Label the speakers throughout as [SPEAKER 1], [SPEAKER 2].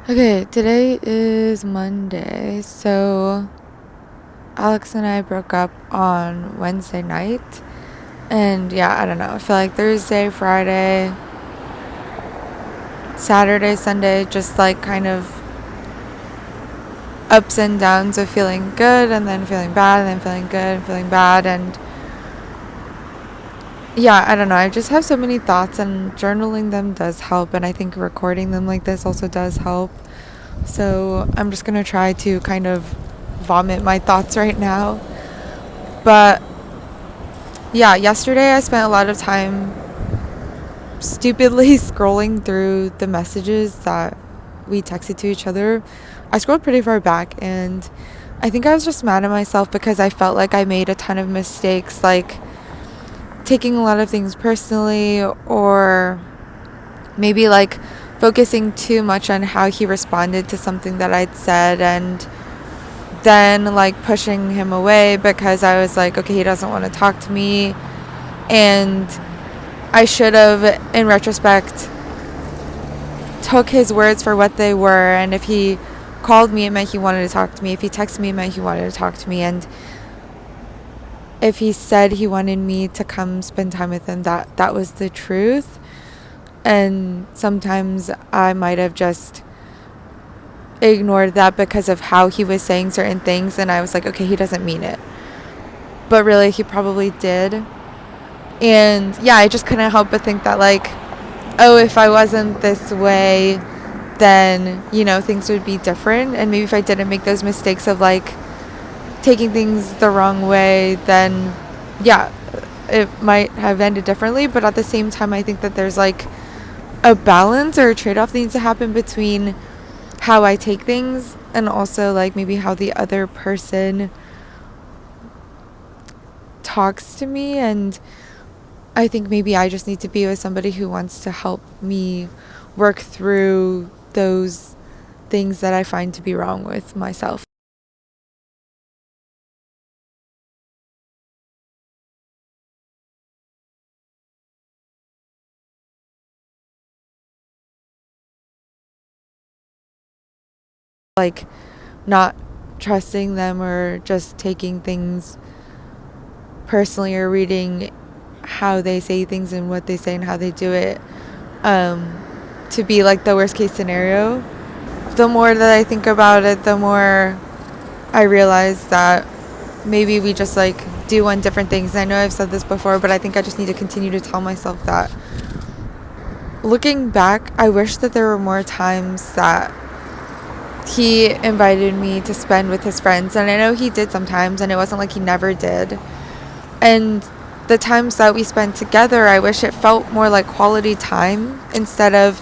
[SPEAKER 1] Okay, today is Monday, so Alex and I broke up on Wednesday night, and yeah, I don't know. I feel like Thursday, Friday, Saturday, Sunday, just like kind of ups and downs of feeling good and then feeling bad and then feeling good and feeling bad. And yeah, I don't know. I just have so many thoughts, and journaling them does help, and I think recording them like this also does help. So I'm just gonna try to kind of vomit my thoughts right now. But yeah, yesterday I spent a lot of time stupidly scrolling through the messages that we texted to each other. I scrolled pretty far back, and I think I was just mad at myself because I felt like I made a ton of mistakes, like taking a lot of things personally, or maybe like focusing too much on how he responded to something that I'd said, and then like pushing him away because I was like, okay, he doesn't want to talk to me. And I should have, in retrospect, took his words for what they were. And if he called me, it meant he wanted to talk to me. If he texted me, it meant he wanted to talk to me. And if he said he wanted me to come spend time with him, that was the truth. And sometimes I might have just ignored that because of how he was saying certain things, and I was like, okay, he doesn't mean it. But really, he probably did. And yeah, I just couldn't help but think that, like, oh, if I wasn't this way, then, things would be different. And maybe if I didn't make those mistakes of, like, taking things the wrong way, then, yeah, it might have ended differently. But at the same time, I think that there's, like, a balance or a trade-off that needs to happen between how I take things and also, like, maybe how the other person talks to me. And I think maybe I just need to be with somebody who wants to help me work through those things that I find to be wrong with myself. Like, not trusting them or just taking things personally, or reading how they say things and what they say and how they do it, to be like the worst case scenario. The more that I think about it, the more I realize that maybe we just like do want different things. And I know I've said this before, but I think I just need to continue to tell myself that. Looking back, I wish that there were more times that he invited me to spend with his friends. And I know he did sometimes, and it wasn't like he never did. And the times that we spent together, I wish it felt more like quality time instead of,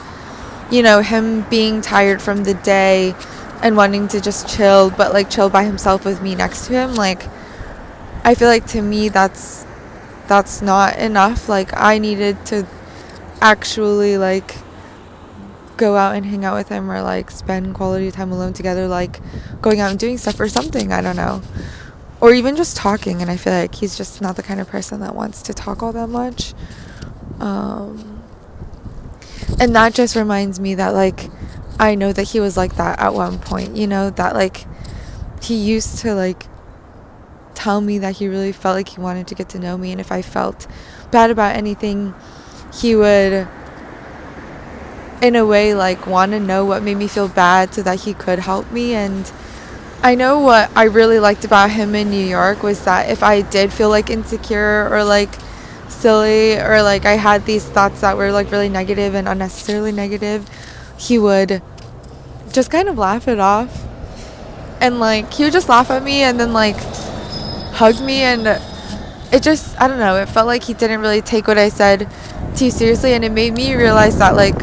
[SPEAKER 1] him being tired from the day and wanting to just chill, but like chill by himself with me next to him. Like, I feel like to me that's not enough. Like, I needed to actually like go out and hang out with him, or like spend quality time alone together, like going out and doing stuff or something, I don't know. Or even just talking, and I feel like he's just not the kind of person that wants to talk all that much. And that just reminds me that, like, I know that he was like that at one point, that, like, he used to, like, tell me that he really felt like he wanted to get to know me, and if I felt bad about anything, he would, in a way, like, want to know what made me feel bad so that he could help me. And I know what I really liked about him in New York was that if I did feel like insecure or like silly, or like I had these thoughts that were like really negative and unnecessarily negative, he would just kind of laugh it off. And like he would just laugh at me and then like hug me, and it just, I don't know, it felt like he didn't really take what I said too seriously, and it made me realize that, like,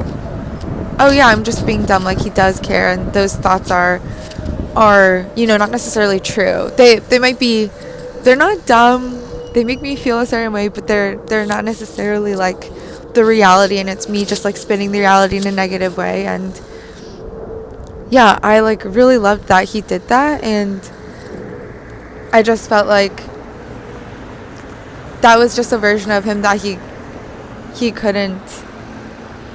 [SPEAKER 1] oh yeah, I'm just being dumb. Like, he does care, and those thoughts are not necessarily true. They might be, they're not dumb, they make me feel a certain way, but they're not necessarily like the reality, and it's me just like spinning the reality in a negative way. And yeah, I like really loved that he did that, and I just felt like that was just a version of him that he couldn't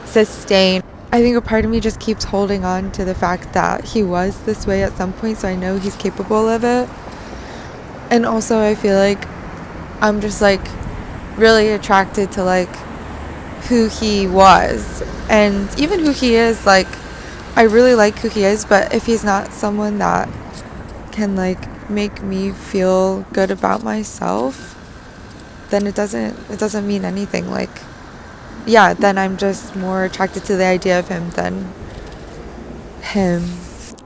[SPEAKER 1] sustain. I think a part of me just keeps holding on to the fact that he was this way at some point, so I know he's capable of it. And also I feel like I'm just like really attracted to like who he was and even who he is. Like, I really like who he is, but if he's not someone that can like make me feel good about myself, then it doesn't mean anything. Like, yeah, then I'm just more attracted to the idea of him than him.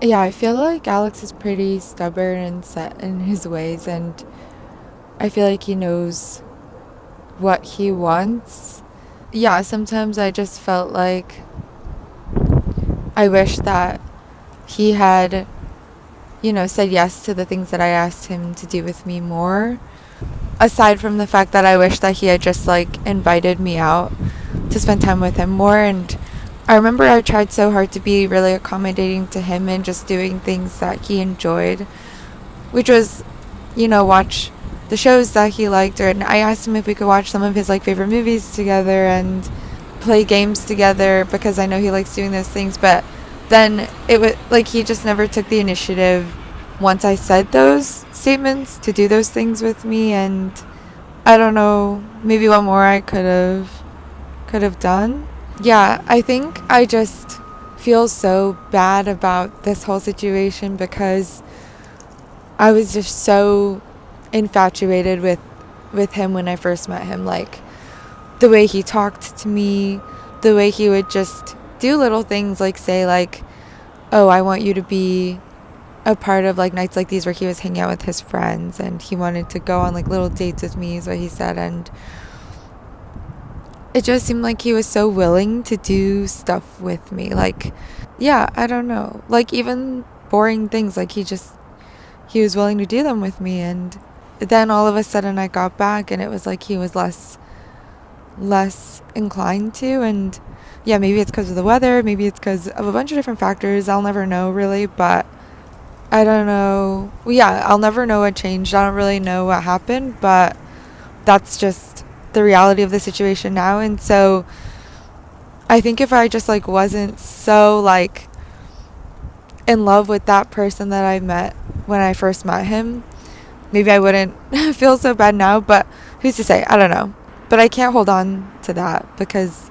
[SPEAKER 1] Yeah, I feel like Alex is pretty stubborn and set in his ways, and I feel like he knows what he wants. Yeah, sometimes I just felt like I wish that he had, said yes to the things that I asked him to do with me more. Aside from the fact that I wish that he had just like invited me out to spend time with him more. And I remember I tried so hard to be really accommodating to him and just doing things that he enjoyed, which was, watch the shows that he liked. Or I asked him if we could watch some of his like favorite movies together and play games together because I know he likes doing those things. But then it was like he just never took the initiative once I said those statements to do those things with me. And I don't know, maybe what more I could have done. Yeah, I think I just feel so bad about this whole situation because I was just so infatuated with him when I first met him. Like, the way he talked to me, the way he would just do little things like say like, oh, I want you to be a part of like nights like these, where he was hanging out with his friends and he wanted to go on like little dates with me is what he said. And it just seemed like he was so willing to do stuff with me. Like, yeah, I don't know, like even boring things, like he was willing to do them with me. And then all of a sudden I got back and it was like he was less inclined to. And yeah, maybe it's because of the weather, maybe it's because of a bunch of different factors, I'll never know really. But I don't know. Well, yeah, I'll never know what changed. I don't really know what happened, but that's just the reality of the situation now. And so I think if I just like wasn't so like in love with that person that I met when I first met him, maybe I wouldn't feel so bad now. But who's to say? I don't know. But I can't hold on to that because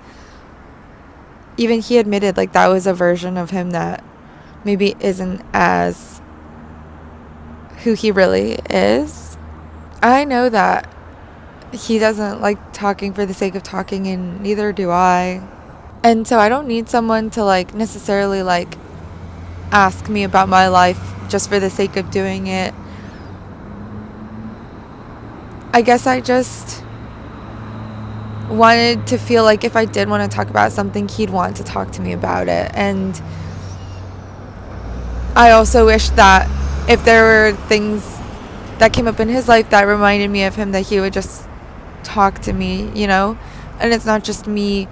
[SPEAKER 1] even he admitted like that was a version of him that maybe isn't as who he really is. I know that he doesn't like talking for the sake of talking, and neither do I. And so I don't need someone to like necessarily like ask me about my life just for the sake of doing it. I guess I just wanted to feel like if I did want to talk about something, he'd want to talk to me about it. And I also wish that if there were things that came up in his life that reminded me of him, that he would just talk to me, and it's not just me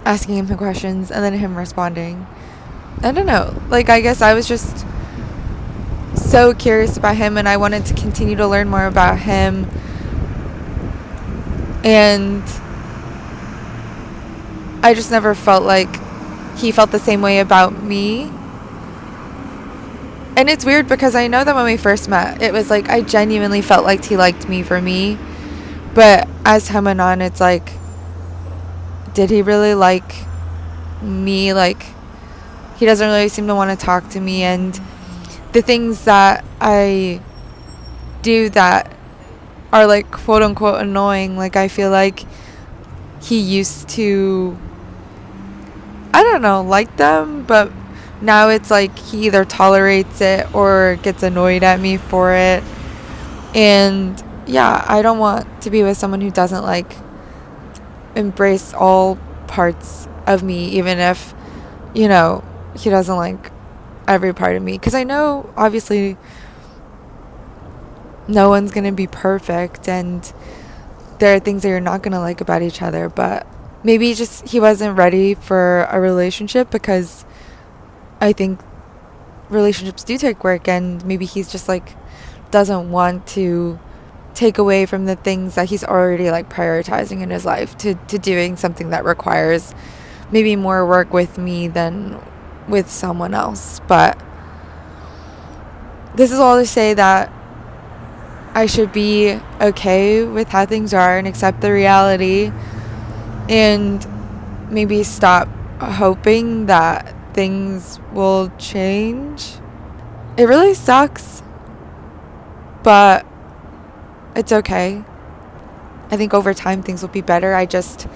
[SPEAKER 1] asking him questions and then him responding. I don't know, like I guess I was just so curious about him and I wanted to continue to learn more about him. And I just never felt like he felt the same way about me. And it's weird because I know that when we first met, it was like I genuinely felt like he liked me for me. But as time went on, it's like, did he really like me? Like, he doesn't really seem to want to talk to me. And the things that I do that are like quote unquote annoying, like I feel like he used to, I don't know, like them, but now it's like he either tolerates it or gets annoyed at me for it. And yeah, I don't want to be with someone who doesn't like embrace all parts of me, even if, he doesn't like every part of me. Because I know, obviously, no one's going to be perfect and there are things that you're not going to like about each other. But maybe just he wasn't ready for a relationship, because I think relationships do take work, and maybe he's just like doesn't want to take away from the things that he's already like prioritizing in his life to doing something that requires maybe more work with me than with someone else. But this is all to say that I should be okay with how things are and accept the reality, and maybe stop hoping that things will change. It really sucks, but it's okay. I think over time things will be better. I just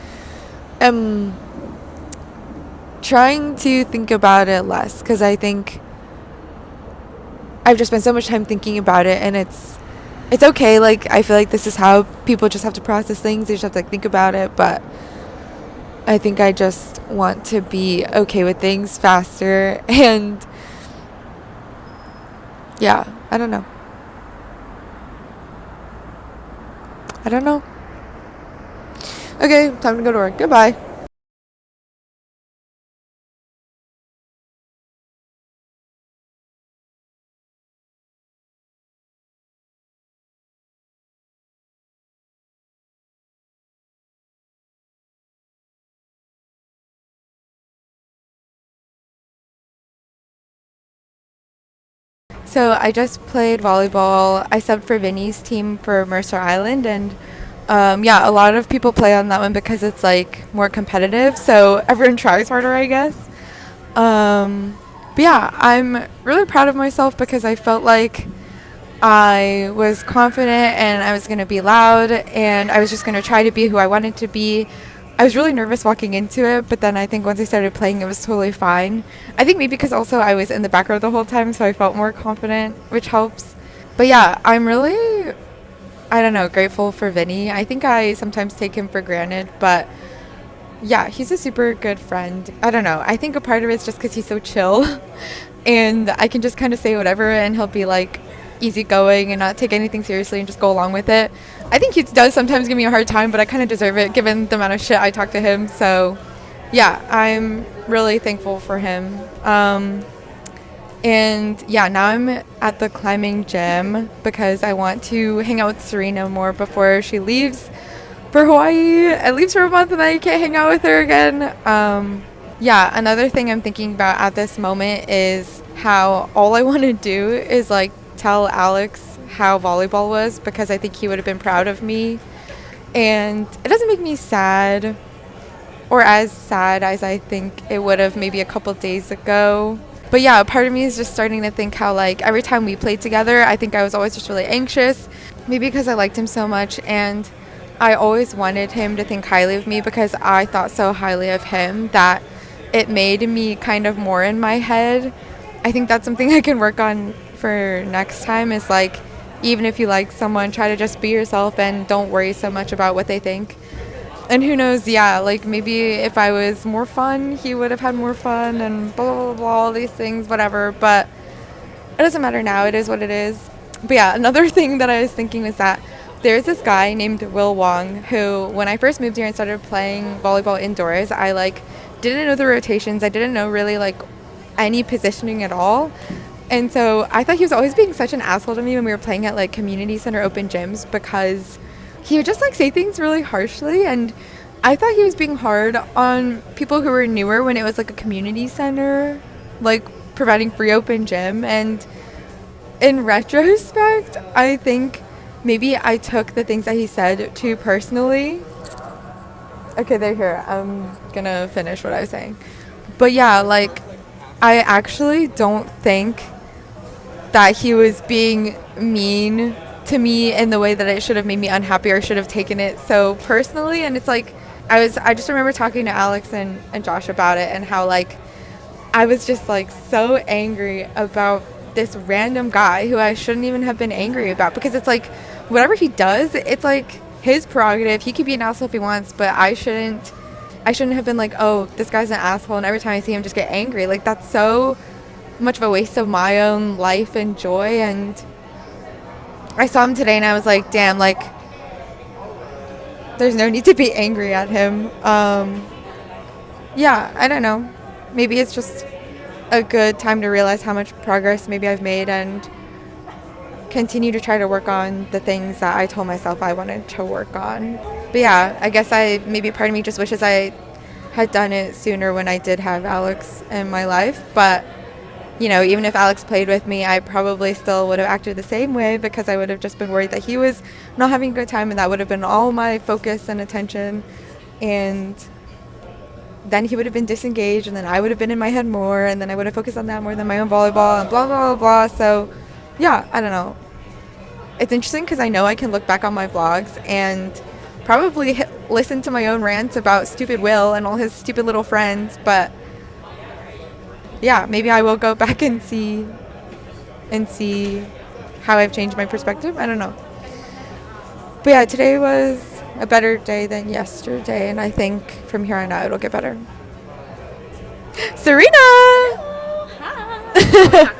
[SPEAKER 1] am trying to think about it less, because I think I've just spent so much time thinking about it, and it's okay. Like, I feel like this is how people just have to process things. They just have to, like, think about it. But I think I just want to be okay with things faster. And yeah, I don't know. Okay, time to go to work. Goodbye. So I just played volleyball. I subbed for Vinny's team for Mercer Island, and yeah, a lot of people play on that one because it's like more competitive. So everyone tries harder, I guess. But yeah, I'm really proud of myself because I felt like I was confident and I was going to be loud and I was just going to try to be who I wanted to be. I was really nervous walking into it, but then I think once I started playing, it was totally fine. I think maybe because also I was in the back row the whole time, so I felt more confident, which helps. But yeah, I'm really, I don't know, grateful for Vinny. I think I sometimes take him for granted, but yeah, he's a super good friend. I don't know. I think a part of it's just because he's so chill and I can just kind of say whatever and he'll be like easygoing and not take anything seriously and just go along with it. I think he does sometimes give me a hard time, but I kind of deserve it given the amount of shit I talk to him. So yeah, I'm really thankful for him. And yeah, now I'm at the climbing gym because I want to hang out with Serena more before she leaves for Hawaii. I leaves for a month and then I can't hang out with her again. Yeah, another thing I'm thinking about at this moment is how all I want to do is like tell Alex how volleyball was, because I think he would have been proud of me. And it doesn't make me sad, or as sad as I think it would have maybe a couple days ago. But yeah, part of me is just starting to think how like every time we played together, I think I was always just really anxious, maybe because I liked him so much and I always wanted him to think highly of me because I thought so highly of him that it made me kind of more in my head. I think that's something I can work on for next time, is like, even if you like someone, try to just be yourself and don't worry so much about what they think. And who knows, yeah, like maybe if I was more fun, he would have had more fun and blah, blah, blah, blah, all these things, whatever. But it doesn't matter now. It is what it is. But yeah, another thing that I was thinking was that there's this guy named Will Wong who, when I first moved here and started playing volleyball indoors, I like didn't know the rotations. I didn't know really like any positioning at all. And so I thought he was always being such an asshole to me when we were playing at like community center open gyms, because he would just like say things really harshly, and I thought he was being hard on people who were newer when it was like a community center, like providing free open gym. And in retrospect, I think maybe I took the things that he said too personally. Okay, they're here. I'm gonna finish what I was saying. But yeah, like, I actually don't think that he was being mean to me in the way that it should have made me unhappy or should have taken it so personally. And it's like, I just remember talking to Alex and Josh about it, and how like I was just like so angry about this random guy who I shouldn't even have been angry about, because it's like whatever he does, it's like his prerogative. He could be an asshole if he wants, but I shouldn't have been like, oh, this guy's an asshole, and every time I see him just get angry. Like, that's so much of a waste of my own life and joy. And I saw him today and I was like, damn, like there's no need to be angry at him. Yeah, I don't know. Maybe it's just a good time to realize how much progress maybe I've made and continue to try to work on the things that I told myself I wanted to work on. But yeah, I guess maybe part of me just wishes I had done it sooner when I did have Alex in my life. But, you know, even if Alex played with me, I probably still would have acted the same way because I would have just been worried that he was not having a good time, and that would have been all my focus and attention. And then he would have been disengaged, and then I would have been in my head more, and then I would have focused on that more than my own volleyball, and blah, blah, blah, blah. So, yeah, I don't know. It's interesting because I know I can look back on my vlogs and probably listen to my own rants about stupid Will and all his stupid little friends, but yeah, maybe I will go back and see how I've changed my perspective. I don't know. But yeah, today was a better day than yesterday, and I think from here on out it'll get better. Serena!
[SPEAKER 2] Hello. Hi.